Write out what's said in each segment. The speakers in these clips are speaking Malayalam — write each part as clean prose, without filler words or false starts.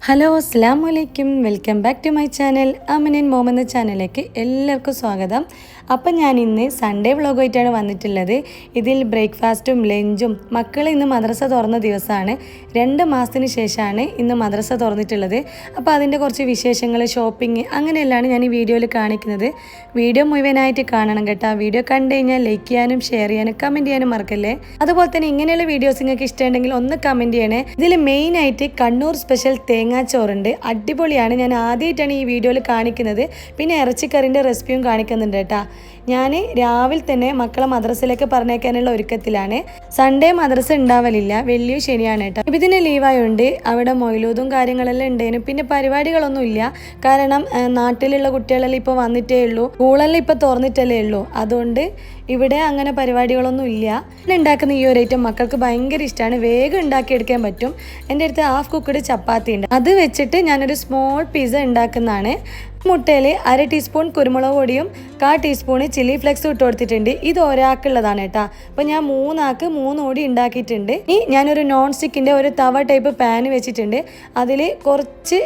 ഹലോ അസ്സലാമു അലൈക്കും welcome back to my channel Amin mom എന്ന ചാനലിലേക്ക് എല്ലാവർക്കും സ്വാഗതം. അപ്പം ഞാൻ ഇന്ന് സൺഡേ വ്ളോഗായിട്ടാണ് വന്നിട്ടുള്ളത്. ഇതിൽ ബ്രേക്ക്ഫാസ്റ്റും ലഞ്ചും മക്കൾ ഇന്ന് മദ്രസ തുറന്ന ദിവസമാണ്. 2 മാസത്തിന് ശേഷമാണ് ഇന്ന് മദ്രസ തുറന്നിട്ടുള്ളത്. അപ്പോൾ അതിൻ്റെ കുറച്ച് വിശേഷങ്ങൾ, ഷോപ്പിംഗ് അങ്ങനെയെല്ലാം ഞാൻ ഈ വീഡിയോയിൽ കാണിക്കുന്നത്. വീഡിയോ മുഴുവനായിട്ട് കാണണം കേട്ടോ. വീഡിയോ കണ്ടു കഴിഞ്ഞാൽ ലൈക്ക് ചെയ്യാനും ഷെയർ ചെയ്യാനും കമൻറ്റ് ചെയ്യാനും മറക്കല്ലേ. അതുപോലെ തന്നെ ഇങ്ങനെയുള്ള വീഡിയോസ് നിങ്ങൾക്ക് ഇഷ്ടമുണ്ടെങ്കിൽ ഒന്ന് കമൻറ്റ് ചെയ്യണേ. ഇതിൽ മെയിനായിട്ട് കണ്ണൂർ സ്പെഷ്യൽ തേങ്ങാച്ചോറുണ്ട്, അടിപൊളിയാണ്. ഞാൻ ആദ്യമായിട്ടാണ് ഈ വീഡിയോയിൽ കാണിക്കുന്നത്. പിന്നെ ഇറച്ചിക്കറിൻ്റെ റെസിപ്പിയും കാണിക്കുന്നുണ്ട് കേട്ടോ. ഞാൻ രാവിലെ തന്നെ മക്കളെ മദ്രസയിലേക്ക് പറഞ്ഞേക്കാനുള്ള ഒരുക്കത്തിലാണ്. സൺഡേ മദ്രസ ഉണ്ടാവലില്ല, വെള്ളിയോ ശനിയാണ് കേട്ടോ. ഇതിന് ലീവായുണ്ട്. അവിടെ മൊയിലൂതും കാര്യങ്ങളെല്ലാം ഉണ്ടേനു. പിന്നെ പരിപാടികളൊന്നും ഇല്ല, കാരണം നാട്ടിലുള്ള കുട്ടികളെല്ലാം ഇപ്പോൾ വന്നിട്ടേ ഉള്ളൂ, സ്കൂളെല്ലാം ഇപ്പോൾ തുറന്നിട്ടല്ലേ ഉള്ളൂ. അതുകൊണ്ട് ഇവിടെ അങ്ങനെ പരിപാടികളൊന്നും ഇല്ല. ഉണ്ടാക്കുന്ന ഈ ഒരു ഐറ്റം മക്കൾക്ക് ഭയങ്കര ഇഷ്ടമാണ്, വേഗം ഉണ്ടാക്കിയെടുക്കാൻ പറ്റും. എൻ്റെ അടുത്ത് ഹാഫ് കുക്കഡ് ചപ്പാത്തി ഉണ്ട്, അത് വെച്ചിട്ട് ഞാനൊരു സ്മോൾ പിസ്സ ഉണ്ടാക്കുന്നതാണ്. മുട്ടയിൽ 1/2 ടീസ്പൂൺ കുരുമുളക് പൊടിയും 1/4 ടീസ്പൂൺ ചില്ലി ഫ്ലെക്സും ഇട്ട് കൊടുത്തിട്ടുണ്ട്. ഇത് ഒരാൾക്കുള്ളതാണ് കേട്ടോ. അപ്പോൾ ഞാൻ 3 ആൾക്ക് 3 പൊടി ഉണ്ടാക്കിയിട്ടുണ്ട്. ഇനി ഞാനൊരു നോൺ സ്റ്റിക്കിൻ്റെ ഒരു തവ ടൈപ്പ് പാൻ വെച്ചിട്ടുണ്ട്. അതിൽ കുറച്ച്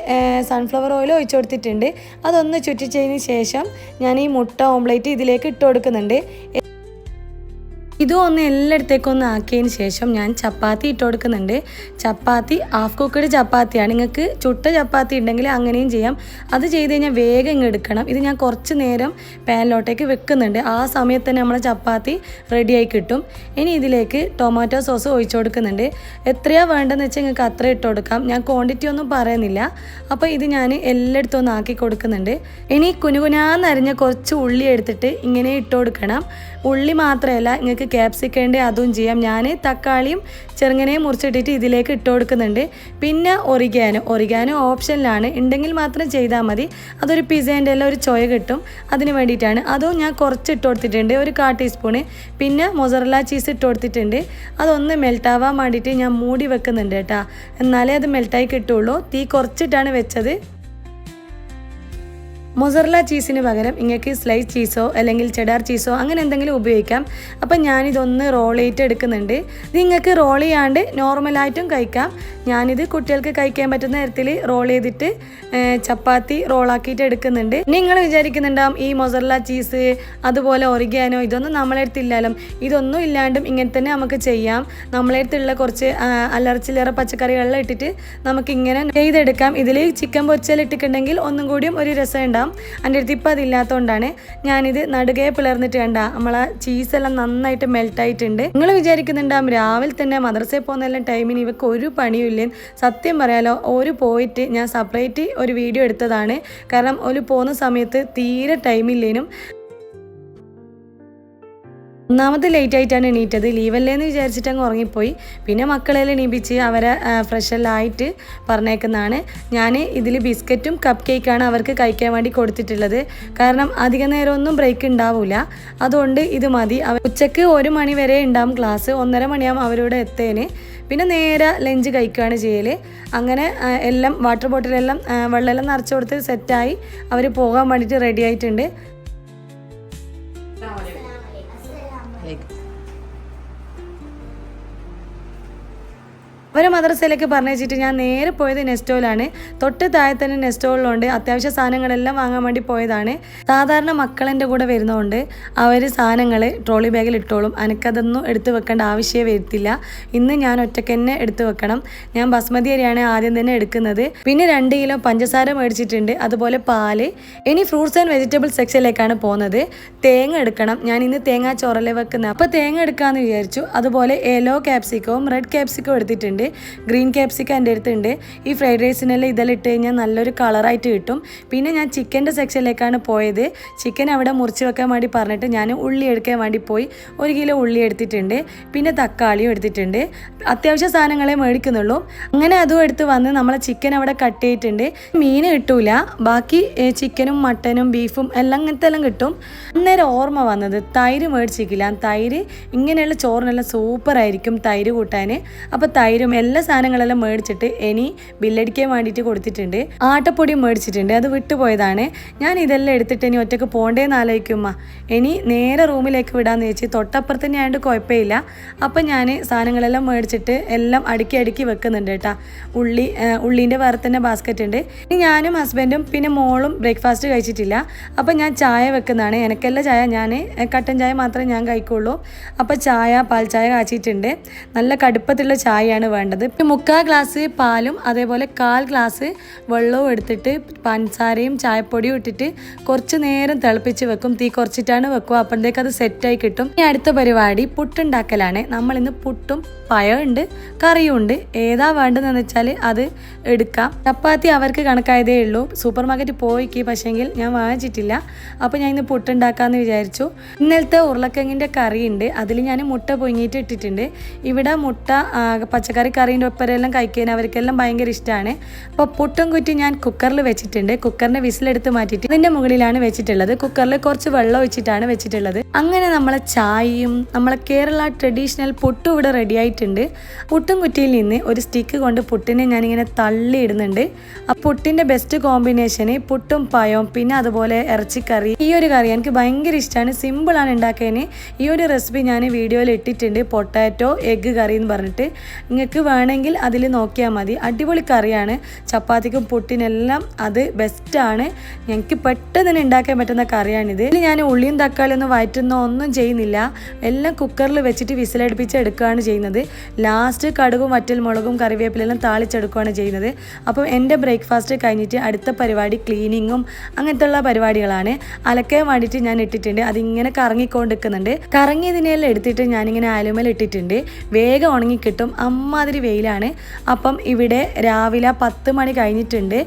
സൺഫ്ലവർ ഓയിൽ ഒഴിച്ചു കൊടുത്തിട്ടുണ്ട്. അതൊന്ന് ചുറ്റിച്ചതിന് ശേഷം ഞാൻ ഈ മുട്ട ഓംലേറ്റ് ഇതിലേക്ക് ഇട്ട് കൊടുക്കുന്നുണ്ട്. ഇതും ഒന്ന് എല്ലായിടത്തേക്കും ഒന്ന് ആക്കിയതിന് ശേഷം ഞാൻ ചപ്പാത്തി ഇട്ട് കൊടുക്കുന്നുണ്ട്. ചപ്പാത്തി ഹാഫ് കുക്കഡ് ചപ്പാത്തിയാണ്. നിങ്ങൾക്ക് ചുട്ട ചപ്പാത്തി ഉണ്ടെങ്കിൽ അങ്ങനെയും ചെയ്യാം. അത് ചെയ്ത് കഴിഞ്ഞാൽ വേഗം ഇങ്ങ് എടുക്കണം. ഇത് ഞാൻ കുറച്ച് നേരം പാനിലോട്ടേക്ക് വെക്കുന്നുണ്ട്. ആ സമയത്ത് തന്നെ നമ്മളെ ചപ്പാത്തി റെഡിയായി കിട്ടും. ഇനി ഇതിലേക്ക് ടൊമാറ്റോ സോസ് ഒഴിച്ചു കൊടുക്കുന്നുണ്ട്. എത്രയാണ് വേണ്ടതെന്ന് വെച്ചാൽ നിങ്ങൾക്ക് അത്ര ഇട്ട് കൊടുക്കാം. ഞാൻ ക്വാണ്ടിറ്റി ഒന്നും പറയുന്നില്ല. അപ്പോൾ ഇത് ഞാൻ എല്ലായിടത്തും ഒന്ന് ആക്കി കൊടുക്കുന്നുണ്ട്. ഇനി കുനുകുനാന്നരിഞ്ഞ കുറച്ച് ഉള്ളി എടുത്തിട്ട് ഇങ്ങനെ ഇട്ട് കൊടുക്കണം. ഉള്ളി മാത്രമല്ല, നിങ്ങൾക്ക് ക്യാപ്സിക്കൻ്റെ അതും ചെയ്യാം. ഞാൻ തക്കാളിയും ചെറുങ്ങനെയും മുറിച്ചിട്ടിട്ട് ഇതിലേക്ക് ഇട്ട് കൊടുക്കുന്നുണ്ട്. പിന്നെ ഒറിഗാനോ ഓപ്ഷനിലാണ്, ഉണ്ടെങ്കിൽ മാത്രം ചെയ്താൽ മതി. അതൊരു പിസ്സേൻ്റെ എല്ലാം ഒരു ചൊയ കിട്ടും, അതിന് വേണ്ടിയിട്ടാണ്. അതും ഞാൻ കുറച്ച് ഇട്ട് കൊടുത്തിട്ടുണ്ട്, ഒരു 1/4 ടീസ്പൂണ്. പിന്നെ മൊസറല്ല ചീസ് ഇട്ട് കൊടുത്തിട്ടുണ്ട്. അതൊന്ന് മെൽട്ടാവാൻ വേണ്ടിയിട്ട് ഞാൻ മൂടി വെക്കുന്നുണ്ട് കേട്ടോ, എന്നാലേ അത് മെൽട്ടായി കിട്ടുള്ളൂ. തീ കുറച്ചിട്ടാണ് വെച്ചത്. മൊസറല്ല ചീസിന് പകരം നിങ്ങൾക്ക് സ്ലൈസ് ചീസോ അല്ലെങ്കിൽ ചെഡാർ ചീസോ അങ്ങനെ എന്തെങ്കിലും ഉപയോഗിക്കാം. അപ്പം ഞാനിതൊന്ന് റോൾ ചെയ്തിട്ട് എടുക്കുന്നുണ്ട്. നിങ്ങൾക്ക് റോൾ ചെയ്യാണ്ട് നോർമലായിട്ടും കഴിക്കാം. ഞാനിത് കുട്ടികൾക്ക് കഴിക്കാൻ പറ്റുന്ന തരത്തിൽ റോൾ ചെയ്തിട്ട് ചപ്പാത്തി റോളാക്കിയിട്ട് എടുക്കുന്നുണ്ട്. നിങ്ങൾ വിചാരിക്കുന്നുണ്ടാവും ഈ മൊസറല്ല ചീസ് അതുപോലെ ഒറിഗാനോ ഇതൊന്നും നമ്മളെ അടുത്തില്ലല്ലോ. ഇതൊന്നും ഇല്ലാണ്ടും ഇങ്ങനെ തന്നെ നമുക്ക് ചെയ്യാം. നമ്മളെ അടുത്തുള്ള കുറച്ച് അല്ലറച്ചില്ലറ പച്ചക്കറികളെല്ലാം ഇട്ടിട്ട് നമുക്കിങ്ങനെ ചെയ്തെടുക്കാം. ഇതിൽ ചിക്കൻ പൊരിച്ചൽ ഇട്ടിട്ടുണ്ടെങ്കിൽ ഒന്നും കൂടിയും ഒരു രസം ഉണ്ടാവും. എൻ്റെ അടുത്ത് ഇപ്പം അതില്ലാത്തതുകൊണ്ടാണ് ഞാനിത് നടുകെ പിളർന്നിട്ട് കണ്ട നമ്മളെ ചീസെല്ലാം നന്നായിട്ട് മെൽട്ടായിട്ടുണ്ട്. നിങ്ങൾ വിചാരിക്കുന്നുണ്ടാകും രാവിലെ തന്നെ മദ്രസയിൽ പോകുന്നതെല്ലാം ടൈമിന് ഇവർക്ക് ഒരു പണിയും ഇല്ലേ. സത്യം പറയാലോ, ഒരു പോയിട്ട് ഞാൻ സെപ്പറേറ്റ് ഒരു വീഡിയോ എടുത്തതാണ്. കാരണം ഒരു പോകുന്ന സമയത്ത് തീരെ ടൈമില്ലേനും. ഒന്നാമത് ലേറ്റായിട്ടാണ് എണീറ്റത്, ലീവല്ലേന്ന് വിചാരിച്ചിട്ട് അങ്ങ് ഉറങ്ങിപ്പോയി. പിന്നെ മക്കളെല്ലാം എണീപ്പിച്ച് അവരെ ഫ്രഷെല്ലാം ആയിട്ട് പറഞ്ഞേക്കുന്നതാണ്. ഞാൻ ഇതിൽ ബിസ്ക്കറ്റും കപ്പ് കേക്കാണ് അവർക്ക് കഴിക്കാൻ വേണ്ടി കൊടുത്തിട്ടുള്ളത്. കാരണം അധിക നേരമൊന്നും ബ്രേക്ക് ഉണ്ടാവില്ല, അതുകൊണ്ട് ഇത് മതി. ഉച്ചയ്ക്ക് 1 മണി വരെ ഉണ്ടാവും ക്ലാസ്, 1:30 മണിയാകും അവരോട് എത്തേന്. പിന്നെ നേരെ ലഞ്ച് കഴിക്കുകയാണ് ചെയ്യൽ. അങ്ങനെ എല്ലാം വാട്ടർ ബോട്ടിലെല്ലാം വെള്ളമെല്ലാം നിറച്ച് കൊടുത്ത് സെറ്റായി അവർ പോകാൻ വേണ്ടിയിട്ട് റെഡി ആയിട്ടുണ്ട്. അവരെ മദ്രസയിലേക്ക് പറഞ്ഞിട്ട് ഞാൻ നേരെ പോയത് നെസ്റ്റോയിലാണ്. തൊട്ട് താഴെ തന്നെ നെസ്റ്റോയിലുണ്ട്. അത്യാവശ്യ സാധനങ്ങളെല്ലാം വാങ്ങാൻ വേണ്ടി പോയതാണ്. സാധാരണ മക്കളെൻ്റെ കൂടെ വരുന്നതുകൊണ്ട് അവർ സാധനങ്ങൾ ട്രോളി ബാഗിൽ ഇട്ടോളും. എനിക്കതൊന്നും എടുത്ത് വെക്കേണ്ട ആവശ്യമേ വരത്തില്ല. ഇന്ന് ഞാൻ ഒറ്റയ്ക്ക് തന്നെ എടുത്ത് വെക്കണം. ഞാൻ ബസ്മതി അരിയാണ് ആദ്യം തന്നെ എടുക്കുന്നത്. പിന്നെ 2 കിലോ പഞ്ചസാര മേടിച്ചിട്ടുണ്ട്, അതുപോലെ പാല്. ഇനി ഫ്രൂട്ട്സ് ആൻഡ് വെജിറ്റബിൾ സെക്ഷനിലേക്കാണ് പോകുന്നത്. തേങ്ങ എടുക്കണം. ഞാൻ ഇന്ന് തേങ്ങാ ചോറല്ലേ വെക്കുന്നത്, അപ്പോൾ തേങ്ങ എടുക്കാമെന്ന് വിചാരിച്ചു. അതുപോലെ യെല്ലോ ക്യാപ്സിക്കവും റെഡ് ക്യാപ്സിക്കവും എടുത്തിട്ടുണ്ട്. ഗ്രീൻ ക്യാപ്സിക്കം എൻ്റെ അടുത്തുണ്ട്. ഈ ഫ്രൈഡ് റൈസിനെല്ലാം ഇതെല്ലാം ഇട്ട് കഴിഞ്ഞാൽ നല്ലൊരു കളറായിട്ട് കിട്ടും. പിന്നെ ഞാൻ ചിക്കൻ്റെ സെക്ഷനിലേക്കാണ് പോയത്. ചിക്കൻ അവിടെ മുറിച്ച് വെക്കാൻ വേണ്ടി പറഞ്ഞിട്ട് ഞാൻ ഉള്ളി എടുക്കാൻ വേണ്ടി പോയി. 1 കിലോ ഉള്ളി എടുത്തിട്ടുണ്ട്. പിന്നെ തക്കാളിയും എടുത്തിട്ടുണ്ട്. അത്യാവശ്യ സാധനങ്ങളെ മേടിക്കുന്നുള്ളൂ. അങ്ങനെ അതും എടുത്ത് വന്ന് നമ്മളെ ചിക്കൻ അവിടെ കട്ട് ചെയ്തിട്ടുണ്ട്. മീൻ കിട്ടൂല, ബാക്കി ചിക്കനും മട്ടനും ബീഫും എല്ലാം അങ്ങനത്തെ എല്ലാം കിട്ടും. അന്നേരം ഓർമ്മ വന്നത് തൈര് മേടിച്ചിരിക്കില്ല. തൈര് ഇങ്ങനെയുള്ള ചോറിനെല്ലാം സൂപ്പറായിരിക്കും തൈര് കൂട്ടാൻ. അപ്പോൾ തൈരും എല്ലാ സാധനങ്ങളെല്ലാം മേടിച്ചിട്ട് ഇനി ബില്ലടിക്കാൻ വേണ്ടിയിട്ട് കൊടുത്തിട്ടുണ്ട്. ആട്ടപ്പൊടി മേടിച്ചിട്ടുണ്ട്, അത് വിട്ടുപോയതാണ്. ഞാൻ ഇതെല്ലാം എടുത്തിട്ട് ഇനി ഒറ്റയ്ക്ക് പോകേണ്ടതെന്ന് ആലോചിക്കുമ്മ. ഇനി നേരെ റൂമിലേക്ക് വിടാമെന്ന് വെച്ച് തൊട്ടപ്പുറത്ത് തന്നെ ആയതുകൊണ്ട് കുഴപ്പമില്ല. അപ്പം ഞാൻ സാധനങ്ങളെല്ലാം മേടിച്ചിട്ട് എല്ലാം അടുക്കി വെക്കുന്നുണ്ട് കേട്ടോ. ഉള്ളീൻ്റെ വേറെ തന്നെ ബാസ്ക്കറ്റ് ഉണ്ട്. ഇനി ഞാനും ഹസ്ബൻഡും പിന്നെ മോളും ബ്രേക്ക്ഫാസ്റ്റ് കഴിച്ചിട്ടില്ല. അപ്പം ഞാൻ ചായ വെക്കുന്നതാണ്. എനിക്കെല്ലാം ചായ, ഞാൻ കട്ടൻ ചായ മാത്രമേ ഞാൻ കഴിക്കുള്ളൂ. അപ്പോൾ പാൽ ചായ കാച്ചിട്ടുണ്ട്. നല്ല കടുപ്പത്തിലുള്ള ചായയാണ് വേണ്ടത്. പിന്നെ 3/4 ഗ്ലാസ് പാലും അതേപോലെ 1/4 ഗ്ലാസ് വെള്ളവും എടുത്തിട്ട് പഞ്ചസാരയും ചായപ്പൊടിയും ഇട്ടിട്ട് കുറച്ച് നേരം തിളപ്പിച്ച് വെക്കും. തീ കുറച്ചിട്ടാണ് വെക്കുക. അപ്പോഴത്തേക്ക് അത് സെറ്റായി കിട്ടും. ഇനി അടുത്ത പരിപാടി പുട്ടുണ്ടാക്കലാണ്. നമ്മളിന്ന് പുട്ടും പഴമുണ്ട്, കറിയുണ്ട്. ഏതാ വേണ്ടതെന്ന് വെച്ചാൽ അത് എടുക്കാം. ചപ്പാത്തി അവർക്ക് കണക്കായതേ ഉള്ളൂ. സൂപ്പർ മാർക്കറ്റിൽ പോയിക്ക്, പക്ഷേങ്കിൽ ഞാൻ വാങ്ങിച്ചിട്ടില്ല. അപ്പോൾ ഞാൻ ഇന്ന് പുട്ടുണ്ടാക്കാമെന്ന് വിചാരിച്ചു. ഇന്നലത്തെ ഉരുളക്കിഴങ്ങിൻ്റെ കറിയുണ്ട്, അതിൽ ഞാൻ മുട്ട പൊങ്ങിയിട്ട് ഇട്ടിട്ടുണ്ട്. ഇവിടെ മുട്ട പച്ചക്കറി കറീൻ്റെ ഒപ്പരെല്ലാം കഴിക്കാൻ അവർക്കെല്ലാം ഭയങ്കര ഇഷ്ടമാണ്. അപ്പോൾ പുട്ടും കുറ്റി ഞാൻ കുക്കറിൽ വെച്ചിട്ടുണ്ട്. കുക്കറിൻ്റെ വിസിലെടുത്ത് മാറ്റിയിട്ട് ഇതിൻ്റെ മുകളിലാണ് വെച്ചിട്ടുള്ളത്. കുക്കറിൽ കുറച്ച് വെള്ളം ഒഴിച്ചിട്ടാണ് വെച്ചിട്ടുള്ളത്. അങ്ങനെ നമ്മളെ ചായയും നമ്മളെ കേരള ട്രഡീഷണൽ പുട്ടും ഇവിടെ റെഡി ആയിട്ടുണ്ട്. പുട്ടും കുറ്റിയിൽ നിന്ന് ഒരു സ്റ്റിക്ക് കൊണ്ട് പുട്ടിനെ ഞാനിങ്ങനെ തള്ളി ഇടുന്നുണ്ട്. ആ പുട്ടിൻ്റെ ബെസ്റ്റ് കോമ്പിനേഷന് പുട്ടും പഴവും പിന്നെ അതുപോലെ ഇറച്ചിക്കറി. ഈ ഒരു കറി എനിക്ക് ഭയങ്കര ഇഷ്ടമാണ്, സിമ്പിളാണ് ഉണ്ടാക്കാൻ. ഈ ഒരു റെസിപ്പി ഞാൻ വീഡിയോയിൽ ഇട്ടിട്ടുണ്ട്, പൊട്ടാറ്റോ എഗ്ഗ് കറി എന്ന് പറഞ്ഞിട്ട്. നിങ്ങൾക്ക് വേണമെങ്കിൽ അതിൽ നോക്കിയാൽ മതി. അടിപൊളി കറിയാണ്, ചപ്പാത്തിക്കും പുട്ടിനെല്ലാം അത് ബെസ്റ്റാണ്. ഞങ്ങൾക്ക് പെട്ടെന്ന് തന്നെ ഉണ്ടാക്കാൻ പറ്റുന്ന കറിയാണിത്. ഇതിൽ ഞാൻ ഉള്ളിയും തക്കാളിയും ഒന്നും വഴറ്റുന്നോ ഒന്നും ചെയ്യുന്നില്ല. എല്ലാം കുക്കറിൽ വെച്ചിട്ട് വിസിലടുപ്പിച്ച് എടുക്കുകയാണ് ചെയ്യുന്നത്. ലാസ്റ്റ് കടുകും വറ്റൽമുളകും കറിവേപ്പിലെല്ലാം താളിച്ചെടുക്കുകയാണ് ചെയ്യുന്നത്. അപ്പം എൻ്റെ ബ്രേക്ക്ഫാസ്റ്റ് കഴിഞ്ഞിട്ട് അടുത്ത പരിപാടി ക്ലീനിങ്ങും അങ്ങനത്തെ ഉള്ള പരിപാടികളാണ്. അലക്കാൻ വേണ്ടിയിട്ട് ഞാൻ ഇട്ടിട്ടുണ്ട്. അതിങ്ങനെ കറങ്ങിക്കൊണ്ടിരിക്കുന്നുണ്ട്. കറങ്ങിയതിനെല്ലാം എടുത്തിട്ട് ഞാനിങ്ങനെ ആലുമേൽ ഇട്ടിട്ടുണ്ട്. വേഗം ഉണങ്ങിക്കിട്ടും, അമ്മാതിരി വെയിലാണ്. അപ്പം ഇവിടെ രാവിലെ 10 മണി കഴിഞ്ഞിട്ടുണ്ട്.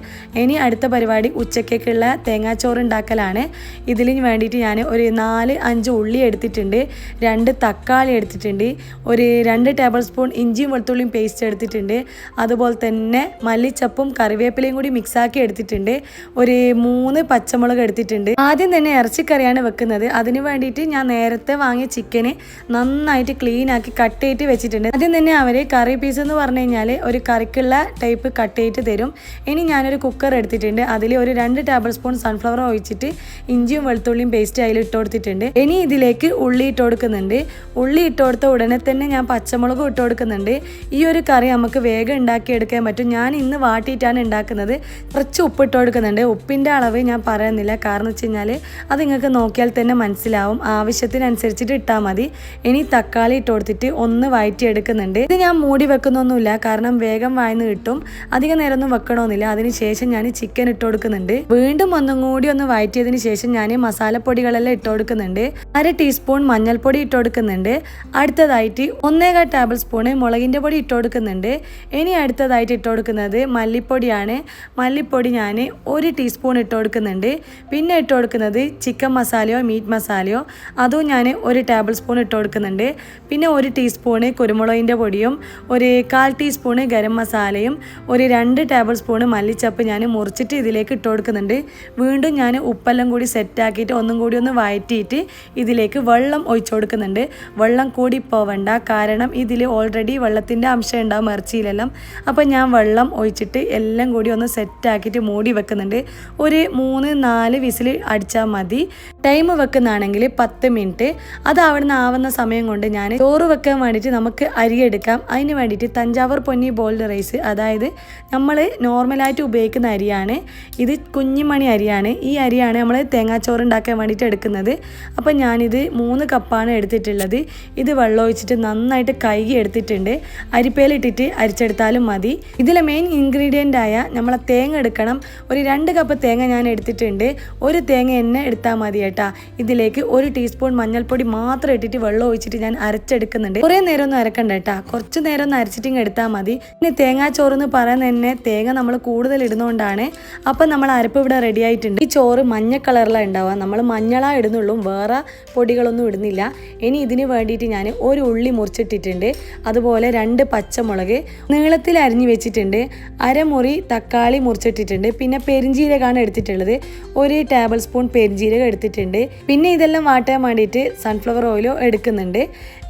ഇനി അടുത്ത പരിപാടി ഉച്ചക്കേക്കുള്ള തേങ്ങാച്ചോറ് ഉണ്ടാക്കലാണ്. ഇതിന് വേണ്ടിയിട്ട് ഞാൻ ഒരു 4-5 ഉള്ളി എടുത്തിട്ടുണ്ട്, 2 തക്കാളി എടുത്തിട്ടുണ്ട്, ഒരു 2 ടേബിൾ സ്പൂൺ ഇഞ്ചിയും വെളുത്തുള്ളിയും പേസ്റ്റ് എടുത്തിട്ടുണ്ട്. അതുപോലെ തന്നെ മല്ലിച്ചപ്പും കറിവേപ്പിലയും കൂടി മിക്സാക്കി എടുത്തിട്ടുണ്ട്. ഒരു 3 പച്ചമുളക് എടുത്തിട്ടുണ്ട്. ആദ്യം തന്നെ ഇറച്ചിക്കറിയാണ് വെക്കുന്നത്. അതിന് വേണ്ടിയിട്ട് ഞാൻ നേരത്തെ വാങ്ങിയ ചിക്കന് നന്നായിട്ട് ക്ലീൻ ആക്കി കട്ട് ചെയ്തിട്ട് വെച്ചിട്ടുണ്ട്. ആദ്യം തന്നെ അവർ കറി പീസ് എന്ന് പറഞ്ഞു കഴിഞ്ഞാൽ ഒരു കറിക്കുള്ള ടൈപ്പ് കട്ട് ചെയ്തിട്ട് തരും. ഇനി ഞാനൊരു കുക്കർ എടുത്തിട്ടുണ്ട്. അതിൽ ഒരു 2 ടേബിൾ സ്പൂൺ സൺഫ്ലവർ ഒഴിച്ചിട്ട് ഇഞ്ചിയും വെളുത്തുള്ളിയും പേസ്റ്റ് അതിൽ ഇട്ട് കൊടുത്തിട്ടുണ്ട്. ഇനി ഇതിലേക്ക് ഉള്ളി ഇട്ട് കൊടുക്കുന്നുണ്ട്. ഉള്ളി ഇട്ട് കൊടുത്ത ഉടനെ തന്നെ ഞാൻ പച്ചമുളകും ഇട്ട് കൊടുക്കുന്നുണ്ട്. ഈ ഒരു കറി നമുക്ക് വേഗം ഉണ്ടാക്കിയെടുക്കാൻ പറ്റും. ഞാൻ ഇന്ന് വാട്ടിയിട്ടാണ് ഉണ്ടാക്കുന്നത്. കുറച്ച് ഉപ്പ് ഇട്ട് കൊടുക്കുന്നുണ്ട്. ഉപ്പിൻ്റെ അളവ് ഞാൻ പറയുന്നില്ല, കാരണം വെച്ച് കഴിഞ്ഞാൽ അത് നിങ്ങൾക്ക് നോക്കിയാൽ തന്നെ മനസ്സിലാവും. ആവശ്യത്തിനനുസരിച്ചിട്ട് ഇട്ടാൽ മതി. ഇനി തക്കാളി ഇട്ട് കൊടുത്തിട്ട് ഒന്ന് വഴറ്റിയെടുക്കുന്നുണ്ട്. ഇത് ഞാൻ മൂടി വെക്കുന്നൊന്നുമില്ല, കാരണം വേഗം വായന്ന് കിട്ടും. അധികം നേരമൊന്നും വെക്കണമെന്നില്ല. അതിനുശേഷം ഞാൻ ചിക്കൻ ഇട്ട് കൊടുക്കുന്നുണ്ട്. വീണ്ടും ഒന്നും കൂടി ഒന്ന് വഴറ്റിയതിന് ശേഷം ഞാൻ മസാലപ്പൊടികളെല്ലാം ഇട്ട് കൊടുക്കുന്നുണ്ട്. 1/2 ടീസ്പൂൺ മഞ്ഞൾപ്പൊടി ഇട്ട് കൊടുക്കുന്നുണ്ട്. അടുത്തതായിട്ട് 1/4 ടേബിൾ സ്പൂണ് മുളകിൻ്റെ പൊടി ഇട്ട് കൊടുക്കുന്നുണ്ട്. ഇനി അടുത്തതായിട്ട് ഇട്ട് കൊടുക്കുന്നത് മല്ലിപ്പൊടിയാണ്. മല്ലിപ്പൊടി ഞാൻ 1 ടീസ്പൂൺ ഇട്ട് കൊടുക്കുന്നുണ്ട്. പിന്നെ ഇട്ട് കൊടുക്കുന്നത് ചിക്കൻ മസാലയോ മീറ്റ് മസാലയോ അതും ഞാൻ 1 ടേബിൾ സ്പൂൺ ഇട്ട് കൊടുക്കുന്നുണ്ട്. പിന്നെ 1 ടീസ്പൂണ് കുരുമുളകിൻ്റെ പൊടിയും ഒരു 1/4 ടീസ്പൂണ് ഗരം മസാലയും ഒരു 2 ടേബിൾ സ്പൂണ് മല്ലിച്ചപ്പ് ഞാൻ മുറിച്ചിട്ട് ഇതിലേക്ക് ഇട്ട് കൊടുക്കുന്നുണ്ട്. വീണ്ടും ഞാൻ ഉപ്പെല്ലാം കൂടി സെറ്റാക്കിയിട്ട് ഒന്നും കൂടി ഒന്ന് വഴറ്റിയിട്ട് ഇതിലേക്ക് വെള്ളം ഒഴിച്ചു കൊടുക്കുന്നുണ്ട്. വെള്ളം കൂടി പോവണ്ട, കാരണം ഇതിൽ ഓൾറെഡി വെള്ളത്തിൻ്റെ അംശം ഉണ്ടാവും ഇറച്ചിയിലെല്ലാം. അപ്പോൾ ഞാൻ വെള്ളം ഒഴിച്ചിട്ട് എല്ലാം കൂടി ഒന്ന് സെറ്റാക്കിയിട്ട് മൂടി വെക്കുന്നുണ്ട്. ഒരു 3-4 വിസിൽ അടിച്ചാൽ മതി. ടൈം വെക്കുന്നതാണെങ്കിൽ 10 മിനിറ്റ്. അത് അവിടെ നിന്ന് ആവുന്ന സമയം കൊണ്ട് ഞാൻ ചോറ് വെക്കാൻ വേണ്ടിയിട്ട് നമുക്ക് അരി എടുക്കാം. അതിന് വേണ്ടിയിട്ട് തഞ്ചാവൂർ പൊന്നി ബോൾഡ് റൈസ്, അതായത് നമ്മൾ നോർമലായിട്ട് ഉപയോഗിക്കുന്ന അരിയാണ്. ഇത് കുഞ്ഞിമണി അരിയാണ്. ഈ അരിയാണ് നമ്മൾ തേങ്ങാച്ചോറ് ഉണ്ടാക്കാൻ വേണ്ടിയിട്ട് എടുക്കുന്നത്. അപ്പോൾ ഞാനിത് 3 കപ്പാണ് എടുത്തിട്ടുള്ളത്. ഇത് വെള്ളം ഒഴിച്ചിട്ട് നന്നായിട്ട് കഴുകി എടുത്തിട്ടുണ്ട്. അരിപ്പയിലിട്ടിട്ട് അരിച്ചെടുത്താലും മതി. ഇതിലെ മെയിൻ ഇൻഗ്രീഡിയൻ്റ് ആയ നമ്മളെ തേങ്ങ എടുക്കണം. ഒരു 2 കപ്പ് തേങ്ങ ഞാൻ എടുത്തിട്ടുണ്ട്. ഒരു തേങ്ങ എന്നെ എടുത്താൽ മതി കേട്ടാ. ഇതിലേക്ക് 1 ടീസ്പൂൺ മഞ്ഞൾപ്പൊടി മാത്രം ഇട്ടിട്ട് വെള്ളം ഒഴിച്ചിട്ട് ഞാൻ അരച്ചെടുക്കുന്നുണ്ട്. കുറേ നേരം ഒന്നും അരക്കണ്ട കേട്ടാ, കുറച്ച് നേരം ഒന്ന് അരച്ചിട്ട് എടുത്താൽ മതി. ഇനി തേങ്ങാച്ചോറെന്ന് പറയുന്നത് തന്നെ തേങ്ങ നമ്മൾ കൂടുതൽ ഇടുന്നതുകൊണ്ടാണ്. അപ്പം നമ്മൾ അരപ്പ് ഇവിടെ റെഡി ആയിട്ടുണ്ട്. ഈ ചോറ് മഞ്ഞ കളറിലാണ് ഉണ്ടാവുക. നമ്മൾ മഞ്ഞളാ ഇടുന്നുള്ളൂ, വേറെ പൊടികളൊന്നും ഇടുന്നില്ല. ഇനി ഇതിന് വേണ്ടിയിട്ട് ഞാൻ 1 ഉള്ളി മുറിച്ചിട്ടിട്ടുണ്ട്. അതുപോലെ 2 പച്ചമുളക് നീളത്തിൽ അരിഞ്ഞു വെച്ചിട്ടുണ്ട്. അരമുറി തക്കാളി മുറിച്ചിട്ടിട്ടുണ്ട്. പിന്നെ പെരിഞ്ജീരകമാണ് എടുത്തിട്ടുള്ളത്. 1 ടേബിൾ സ്പൂൺ പെരിഞ്ജീരകം എടുത്തിട്ടുണ്ട്. പിന്നെ ഇതെല്ലാം വാട്ടാൻ വേണ്ടിയിട്ട് സൺഫ്ലവർ ഓയിലോ എടുക്കുന്നുണ്ട്.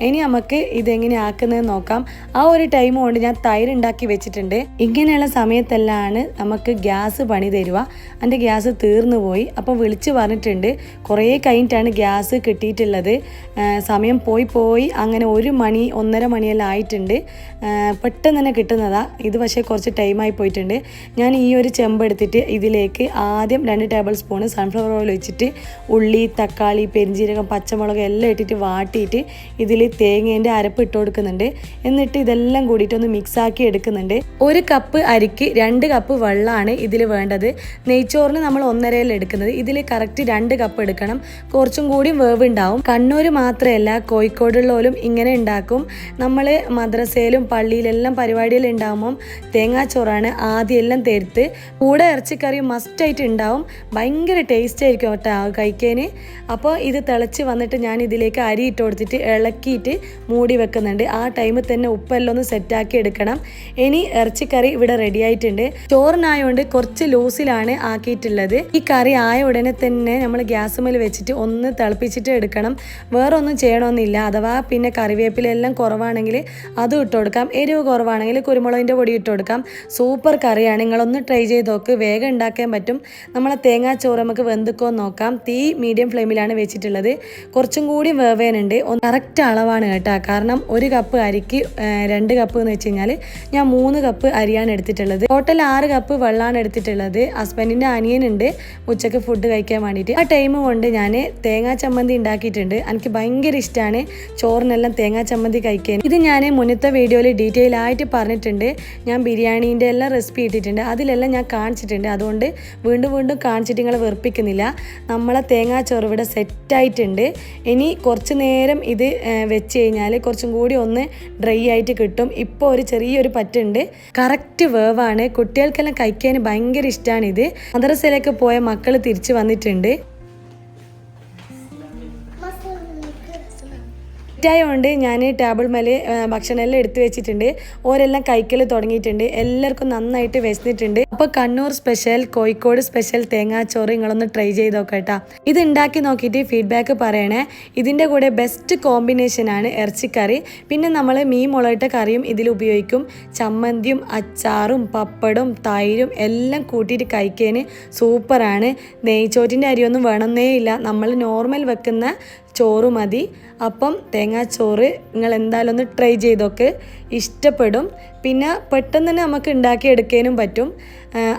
ഇനി നമുക്ക് ഇതെങ്ങനെ ആക്കുന്നത് നോക്കാം. ആ ഒരു ടൈം കൊണ്ട് ഞാൻ തൈര് ഉണ്ടാക്കി വെച്ചിട്ടുണ്ട്. ഇങ്ങനെയുള്ള സമയത്തെല്ലാം നമുക്ക് ഗ്യാസ് പണി തരുക. എൻ്റെ ഗ്യാസ് തീർന്നു പോയി. അപ്പോൾ വിളിച്ച് പറഞ്ഞിട്ടുണ്ട്. കുറേ കഴിഞ്ഞിട്ടാണ് ഗ്യാസ് കിട്ടിയിട്ടുള്ളത്. സമയം പോയി അങ്ങനെ 1 മണി 1:30 മണിയെല്ലാം ആയിട്ടുണ്ട്. പെട്ടെന്ന് തന്നെ കിട്ടുന്നതാണ് ഇത്. പക്ഷേ കുറച്ച് ടൈമായി പോയിട്ടുണ്ട്. ഞാൻ ഈ ഒരു ചെമ്പ് എടുത്തിട്ട് ഇതിലേക്ക് ആദ്യം 2 ടേബിൾ സ്പൂൺ സൺഫ്ലവർ ഓയിൽ വെച്ചിട്ട് ഉള്ളി, തക്കാളി, പെരിഞ്ചീരകം, പച്ചമുളക് എല്ലാം ഇട്ടിട്ട് വാട്ടിയിട്ട് ഇതിൽ തേങ്ങേൻ്റെ അരപ്പ് ഇട്ട് കൊടുക്കുന്നുണ്ട്. എന്നിട്ട് ഇതെല്ലാം കൂടിയിട്ട് ഒന്ന് മിക്സാക്കി എടുക്കുന്നുണ്ട്. 1 കപ്പ് അരിക്ക് 2 കപ്പ് വെള്ളമാണ് ഇതിൽ വേണ്ടത്. നെയ്ച്ചോറിന് നമ്മൾ 1.5 എടുക്കുന്നത്. ഇതിൽ കറക്റ്റ് 2 കപ്പ് എടുക്കണം. കുറച്ചും കൂടി വേവ് ഉണ്ടാവും. കണ്ണൂർ മാത്രമല്ല കോഴിക്കോടുള്ളവരും ഇങ്ങനെ ഉണ്ടാക്കും. നമ്മൾ മദ്രസയിലും പള്ളിയിലെല്ലാം പരിപാടിയെല്ലാം ഉണ്ടാകുമ്പം തേങ്ങാച്ചോറാണ് ആദ്യം എല്ലാം തേർത്ത്. കൂടെ ഇറച്ചിക്കറി മസ്റ്റായിട്ട് ഉണ്ടാവും. ഭയങ്കര ടേസ്റ്റ് ആയിരിക്കും കേട്ടോ കഴിക്കാൻ. അപ്പോൾ ഇത് തിളച്ച് വന്നിട്ട് ഞാൻ ഇതിലേക്ക് അരി ഇട്ട് കൊടുത്തിട്ട് ഇളക്കിയിട്ട് മൂടി വെക്കുന്നുണ്ട്. ആ ടൈമിൽ തന്നെ ഉപ്പെല്ലാം ഒന്ന് സെറ്റാക്കി എടുക്കണം. ഇനി ഇറച്ചിക്കറി ഇവിടെ റെഡി ആയിട്ടുണ്ട്. ചോറിനായതുകൊണ്ട് കുറച്ച് ലൂസിലാണ് ആക്കിയിട്ടുള്ളത്. ഈ കറി ആയ ഉടനെ തന്നെ നമ്മൾ ഗ്യാസ് മേൽ വെച്ചിട്ട് ഒന്ന് തിളപ്പിച്ചിട്ട് എടുക്കണം. വേറെ ഒന്നും ചെയ്യണമെന്നില്ല. അഥവാ പിന്നെ കറിവേപ്പിലെല്ലാം കുറവാണെങ്കിൽ അതും ഇട്ട് കൊടുക്കാം. എരിവ് കുറവാണെങ്കിൽ കുരുമുളകിൻ്റെ പൊടി ഇട്ട് കൊടുക്കാം. സൂപ്പർ കറിയാണ്. നിങ്ങളൊന്ന് ട്രൈ ചെയ്ത് നോക്ക്. വേഗം ഉണ്ടാക്കാൻ പറ്റും. നമ്മളെ തേങ്ങാച്ചോറ് നമുക്ക് വെന്തുക്കോ നോക്കാം. തീ മീഡിയം ഫ്ലെയിമിലാണ് വെച്ചിട്ടുള്ളത്. കുറച്ചും കൂടി വേവേനുണ്ട്. കറക്റ്റ് അളവാണ് കേട്ടോ. കാരണം 1 കപ്പ് അരിക്ക് 2 കപ്പ് എന്ന് വെച്ച് കഴിഞ്ഞാൽ ഞാൻ 3 കപ്പ് അരിയാണ് എടുത്തിട്ടുള്ളത്. ടോട്ടൽ 6 കപ്പ് വെള്ളമാണ് എടുത്തിട്ടുള്ളത്. ഹസ്ബൻഡിൻ്റെ അനിയനുണ്ട് ഉച്ചക്ക് ഫുഡ് കഴിക്കാൻ വേണ്ടിയിട്ട്. ആ ടൈം കൊണ്ട് ഞാൻ തേങ്ങാ ചമ്മന്തി ഉണ്ടാക്കിയിട്ടുണ്ട്. എനിക്ക് ഭയങ്കര ഇഷ്ടമാണ് ചോറിനെല്ലാം തേങ്ങാ ചമ്മന്തി കഴിക്കാൻ. ഇത് ഞാൻ മുന്നത്തെ വീഡിയോയിൽ ഡീറ്റെയിൽ ആയിട്ട് പറഞ്ഞിട്ടുണ്ട്. ഞാൻ ബിരിയാണീൻ്റെ എല്ലാം റെസിപ്പി ഇട്ടിട്ടുണ്ട്. അതിലെല്ലാം ഞാൻ കാണിച്ചിട്ടുണ്ട്. അതുകൊണ്ട് വീണ്ടും കാണിച്ചിട്ട് നിങ്ങളെ വെറുപ്പിക്കുന്നില്ല. നമ്മളെ തേങ്ങാച്ചോറ് ഇവിടെ സെറ്റായിട്ടുണ്ട്. ഇനി കുറച്ച് നേരം ഇത് വെച്ച് കഴിഞ്ഞാൽ കുറച്ചും കൂടി ഒന്ന് ഡ്രൈ ആയിട്ട് കിട്ടും. ഇപ്പോൾ ഒരു ചെറിയൊരു പറ്റുണ്ട്. കറക്റ്റ് വേവാണ്. കുട്ടികൾക്കെല്ലാം കഴിക്കാൻ ഭയങ്കര ഇഷ്ടമാണ് ഇത്. മദ്രസയിലേക്ക് പോയ മക്കൾ തിരിച്ച് വന്നിട്ടുണ്ട്. ായതുകൊണ്ട് ഞാൻ ടേബിൾ മേലെ ഭക്ഷണമെല്ലാം എടുത്തു വെച്ചിട്ടുണ്ട്. ഓരെല്ലാം കഴിക്കൽ തുടങ്ങിയിട്ടുണ്ട്. എല്ലാവർക്കും നന്നായിട്ട് വിശന്നിട്ടുണ്ട്. അപ്പോൾ കണ്ണൂർ സ്പെഷ്യൽ, കോഴിക്കോട് സ്പെഷ്യൽ തേങ്ങാച്ചോറ് നിങ്ങളൊന്ന് ട്രൈ ചെയ്ത് നോക്കട്ടോ. ഇത് ഉണ്ടാക്കി നോക്കിയിട്ട് ഫീഡ്ബാക്ക് പറയണേ. ഇതിൻ്റെ കൂടെ ബെസ്റ്റ് കോമ്പിനേഷനാണ് ഇറച്ചിക്കറി. പിന്നെ നമ്മൾ മീൻ മുളകിട്ട കറിയും ഇതിൽ ഉപയോഗിക്കും. ചമ്മന്തിയും അച്ചാറും പപ്പടും തൈരും എല്ലാം കൂട്ടിയിട്ട് കഴിക്കാൻ സൂപ്പറാണ്. നെയ്ച്ചോറ്റിൻ്റെ അരിയൊന്നും വേണമെന്നേ ഇല്ല. നമ്മൾ നോർമൽ വെക്കുന്ന ചോറ് മതി. അപ്പം തേങ്ങാച്ചോറ് നിങ്ങൾ എന്തായാലും ഒന്ന് ട്രൈ ചെയ്തൊക്കെ ഇഷ്ടപ്പെടും. പിന്നെ പെട്ടെന്ന് തന്നെ നമുക്ക് ഉണ്ടാക്കിയെടുക്കാനും പറ്റും.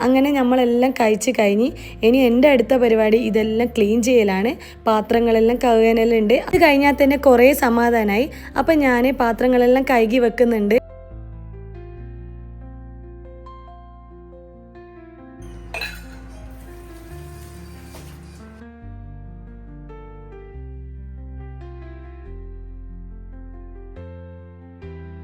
അങ്ങനെ നമ്മളെല്ലാം കഴിച്ച് കഴിഞ്ഞ് ഇനി എൻ്റെ അടുത്ത പരിപാടി ഇതെല്ലാം ക്ലീൻ ചെയ്യലാണ്. പാത്രങ്ങളെല്ലാം കഴുകാനെല്ലാം ഉണ്ട്. അത് കഴിഞ്ഞാൽ തന്നെ കുറേ സമാധാനമായി. അപ്പം ഞാൻ പാത്രങ്ങളെല്ലാം കഴുകി വെക്കുന്നുണ്ട്.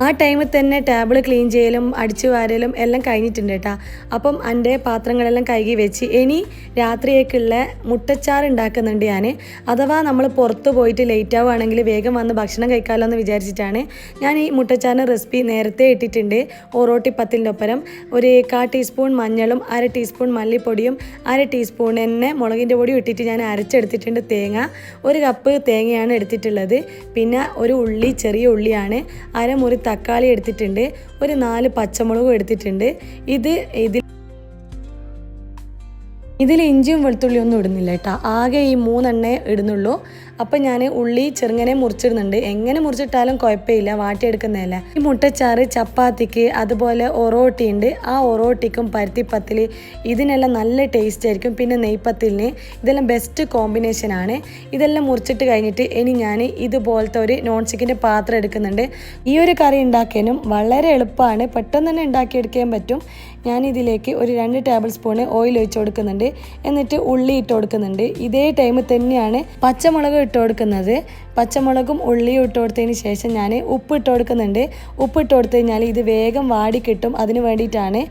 ആ ടൈമിൽ തന്നെ ടേബിൾ ക്ലീൻ ചെയ്യലും അടിച്ചു വാരലും എല്ലാം കഴിഞ്ഞിട്ടുണ്ട് കേട്ടോ. അപ്പം എൻ്റെ പാത്രങ്ങളെല്ലാം കഴുകി വെച്ച് ഇനി രാത്രിയേക്കുള്ള മുട്ടച്ചാറ് ഉണ്ടാക്കുന്നുണ്ട് ഞാൻ. അഥവാ നമ്മൾ പുറത്ത് പോയിട്ട് ലേറ്റ് ആവുകയാണെങ്കിൽ വേഗം വന്ന് ഭക്ഷണം കഴിക്കാമല്ലോ എന്ന് വിചാരിച്ചിട്ടാണ് ഞാൻ ഈ മുട്ടച്ചാറിൻ്റെ റെസിപ്പി നേരത്തെ ഇട്ടിട്ടുണ്ട്. ഒറോട്ടി പത്തിൻ്റെ ഒപ്പരം 1/4 ടീസ്പൂൺ മഞ്ഞളും 1/2 ടീസ്പൂൺ മല്ലിപ്പൊടിയും 1/2 ടീസ്പൂൺ തന്നെ മുളകിൻ്റെ പൊടിയും ഇട്ടിട്ട് ഞാൻ അരച്ചെടുത്തിട്ടുണ്ട്. തേങ്ങ 1 കപ്പ് തേങ്ങയാണ് എടുത്തിട്ടുള്ളത്. പിന്നെ ഒരു ഉള്ളി, ചെറിയ ഉള്ളിയാണ്. 1/2 മുറി തക്കാളി എടുത്തിട്ടുണ്ട്. ഒരു 4 പച്ചമുളകും എടുത്തിട്ടുണ്ട്. ഇതിൽ ഇഞ്ചിയും വെളുത്തുള്ളിയും ഒന്നും ഇടുന്നില്ല കേട്ടോ. ആകെ ഈ 3 എണ്ണേ ഇടുന്നുള്ളൂ. അപ്പം ഞാൻ ഉള്ളി ചെറുങ്ങനെ മുറിച്ചിടുന്നുണ്ട്. എങ്ങനെ മുറിച്ചിട്ടാലും കുഴപ്പമില്ല, വാട്ടിയെടുക്കുന്നതല്ല. ഈ മുട്ടച്ചാറ് ചപ്പാത്തിക്ക് അതുപോലെ ഒറോട്ടി ഉണ്ട്. ആ ഒറോട്ടിക്കും പരുത്തിപ്പത്തിൽ ഇതിനെല്ലാം നല്ല ടേസ്റ്റ് ആയിരിക്കും. പിന്നെ നെയ്പ്പത്തിലിന് ഇതെല്ലാം ബെസ്റ്റ് കോമ്പിനേഷനാണ്. ഇതെല്ലാം മുറിച്ചിട്ട് കഴിഞ്ഞിട്ട് ഇനി ഞാൻ ഇതുപോലത്തെ ഒരു നോൺ സ്റ്റിക്കിൻ്റെ പാത്രം എടുക്കുന്നുണ്ട്. ഈ ഒരു കറി ഉണ്ടാക്കാനും വളരെ എളുപ്പമാണ്. പെട്ടെന്ന് തന്നെ ഉണ്ടാക്കിയെടുക്കാൻ പറ്റും. ഞാനിതിലേക്ക് ഒരു 2 ടേബിൾ സ്പൂൺ ഓയിൽ ഒഴിച്ച് കൊടുക്കുന്നുണ്ട്. എന്നിട്ട് ഉള്ളി ഇട്ട് കൊടുക്കുന്നുണ്ട്. ഇതേ ടൈമിൽ തന്നെയാണ് പച്ചമുളക് ഇട്ട് കൊടുക്കുന്നത്. പച്ചമുളകും ഉള്ളിയും ഇട്ട് കൊടുത്തതിന് ശേഷം ഞാൻ ഉപ്പ് ഇട്ട് കൊടുക്കുന്നുണ്ട്. ഉപ്പ് ഇട്ട് കൊടുത്തു കഴിഞ്ഞാൽ ഇത് വേഗം വാടി കിട്ടും. അതിന് വേണ്ടിയിട്ടാണ്.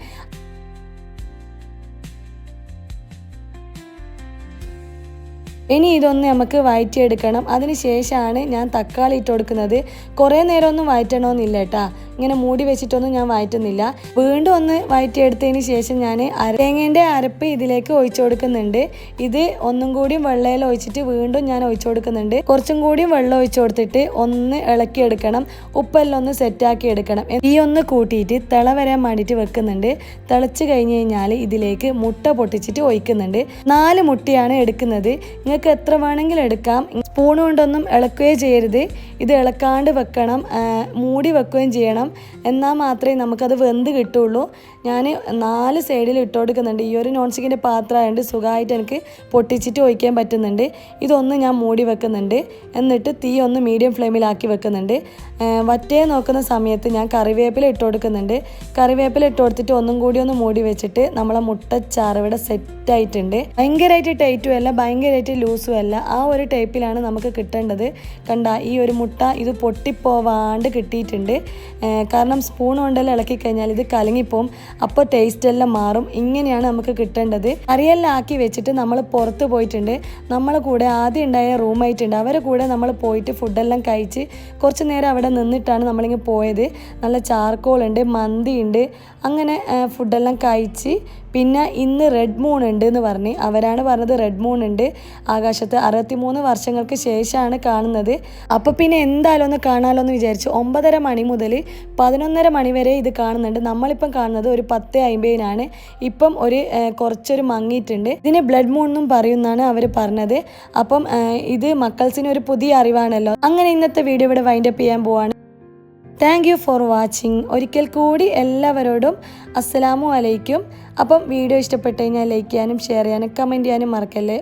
ഇനി ഇതൊന്ന് നമുക്ക് വഴറ്റിയെടുക്കണം. അതിന് ശേഷമാണ് ഞാൻ തക്കാളി ഇട്ട് കൊടുക്കുന്നത്. കുറേ നേരമൊന്നും വഴറ്റണമെന്നില്ല കേട്ടോ. ഇങ്ങനെ മൂടി വെച്ചിട്ടൊന്നും ഞാൻ വഴറ്റുന്നില്ല. വീണ്ടും ഒന്ന് വഴറ്റിയെടുത്തതിന് ശേഷം ഞാൻ തേങ്ങേൻ്റെ അരപ്പ് ഇതിലേക്ക് ഒഴിച്ചു കൊടുക്കുന്നുണ്ട്. ഇത് ഒന്നും കൂടി വെള്ളയിൽ ഒഴിച്ചിട്ട് വീണ്ടും ഞാൻ ഒഴിച്ചു കൊടുക്കുന്നുണ്ട്. കുറച്ചും കൂടി വെള്ളം ഒഴിച്ചു കൊടുത്തിട്ട് ഒന്ന് ഇളക്കിയെടുക്കണം. ഉപ്പെല്ലാം ഒന്ന് സെറ്റാക്കി എടുക്കണം. ഈ ഒന്ന് കൂട്ടിയിട്ട് തിള വരാൻ വേണ്ടിയിട്ട് വെക്കുന്നുണ്ട്. തിളച്ച് കഴിഞ്ഞ് കഴിഞ്ഞാൽ ഇതിലേക്ക് മുട്ട പൊട്ടിച്ചിട്ട് ഒഴിക്കുന്നുണ്ട്. 4 മുട്ടയാണ് എടുക്കുന്നത്. നിങ്ങൾക്ക് എത്ര വേണമെങ്കിലും എടുക്കാം. സ്പൂൺ കൊണ്ടൊന്നും ഇളക്കുകയും ചെയ്യരുത്. ഇത് ഇളക്കാണ്ട് വെക്കണം, മൂടി വെക്കുകയും ചെയ്യണം. എന്നാൽ മാത്രമേ നമുക്കത് വെന്ത് കിട്ടുള്ളൂ. ഞാൻ 4 സൈഡിൽ ഇട്ട് കൊടുക്കുന്നുണ്ട്. ഈ ഒരു നോൺ സ്റ്റിക്കിൻ്റെ പാത്രമായതുകൊണ്ട് സുഖമായിട്ട് എനിക്ക് പൊട്ടിച്ചിട്ട് ഒഴിക്കാൻ പറ്റുന്നുണ്ട്. ഇതൊന്ന് ഞാൻ മൂടി വെക്കുന്നുണ്ട്. എന്നിട്ട് തീ ഒന്ന് മീഡിയം ഫ്ലെയിമിലാക്കി വെക്കുന്നുണ്ട്. വറ്റേ നോക്കുന്ന സമയത്ത് ഞാൻ കറിവേപ്പില ഇട്ട് കൊടുക്കുന്നുണ്ട്. കറിവേപ്പില ഇട്ട് കൊടുത്തിട്ട് ഒന്നും കൂടി ഒന്ന് മൂടി വെച്ചിട്ട് നമ്മളെ മുട്ടച്ചാറ് ഇവിടെ സെറ്റായിട്ടുണ്ട്. ഭയങ്കരമായിട്ട് ടൈറ്റും അല്ല, ഭയങ്കരമായിട്ട് ലൂസും അല്ല. ആ ഒരു ടൈപ്പിലാണ് നമുക്ക് കിട്ടേണ്ടത്. കണ്ട ഈ ഒരു മുട്ട ഇത് പൊട്ടിപ്പോവാണ്ട് കിട്ടിയിട്ടുണ്ട്. കാരണം സ്പൂൺ കൊണ്ടെല്ലാം ഇളക്കി കഴിഞ്ഞാൽ ഇത് കലങ്ങിപ്പോവും. അപ്പോൾ ടേസ്റ്റ് എല്ലാം മാറും. ഇങ്ങനെയാണ് നമുക്ക് കിട്ടേണ്ടത്. കറിയെല്ലാം ആക്കി വെച്ചിട്ട് നമ്മൾ പുറത്ത് പോയിട്ടുണ്ട്. നമ്മളെ കൂടെ ആദ്യം ഉണ്ടായ റൂമായിട്ടുണ്ട്. അവരെ കൂടെ നമ്മൾ പോയിട്ട് ഫുഡെല്ലാം കഴിച്ച് കുറച്ച് നേരം അവിടെ നിന്നിട്ടാണ് നമ്മളിങ്ങനെ പോയത്. നല്ല ചാർക്കോളുണ്ട്, മന്തി ഉണ്ട്, അങ്ങനെ ഫുഡെല്ലാം കഴിച്ച് പിന്നെ ഇന്ന് റെഡ് മൂൺ ഉണ്ട് എന്ന് പറഞ്ഞ് അവരാണ് പറഞ്ഞത്. റെഡ് മൂൺ ഉണ്ട് ആകാശത്ത് 63 വർഷങ്ങൾക്ക് ശേഷമാണ് കാണുന്നത്. അപ്പോൾ പിന്നെ എന്തായാലും ഒന്ന് കാണാമല്ലോ എന്ന് വിചാരിച്ചു. 9:30 മണി മുതൽ 11:30 മണി വരെ ഇത് കാണുന്നുണ്ട്. നമ്മളിപ്പം കാണുന്നത് ഒരു 10:50 ഇപ്പം കുറച്ചൊരു മങ്ങിയിട്ടുണ്ട്. ഇതിന് ബ്ലഡ് മൂൺ എന്നും പറയുമെന്നാണ് അവർ പറഞ്ഞത്. അപ്പം ഇത് മക്കൾസിന് ഒരു പുതിയ അറിവാണല്ലോ. അങ്ങനെ ഇന്നത്തെ വീഡിയോ ഇവിടെ വൈൻഡപ്പ് ചെയ്യാൻ പോവാണ്. Thank you for watching. ഒരിക്കൽ കൂടി എല്ലാവരോടും അസ്സലാമു അലൈക്കും. അപ്പം വീഡിയോ ഇഷ്ടപ്പെട്ട് കഴിഞ്ഞാൽ ലൈക്ക് ചെയ്യാനും ഷെയർ ചെയ്യാനും കമൻറ്റ് ചെയ്യാനും മറക്കല്ലേ.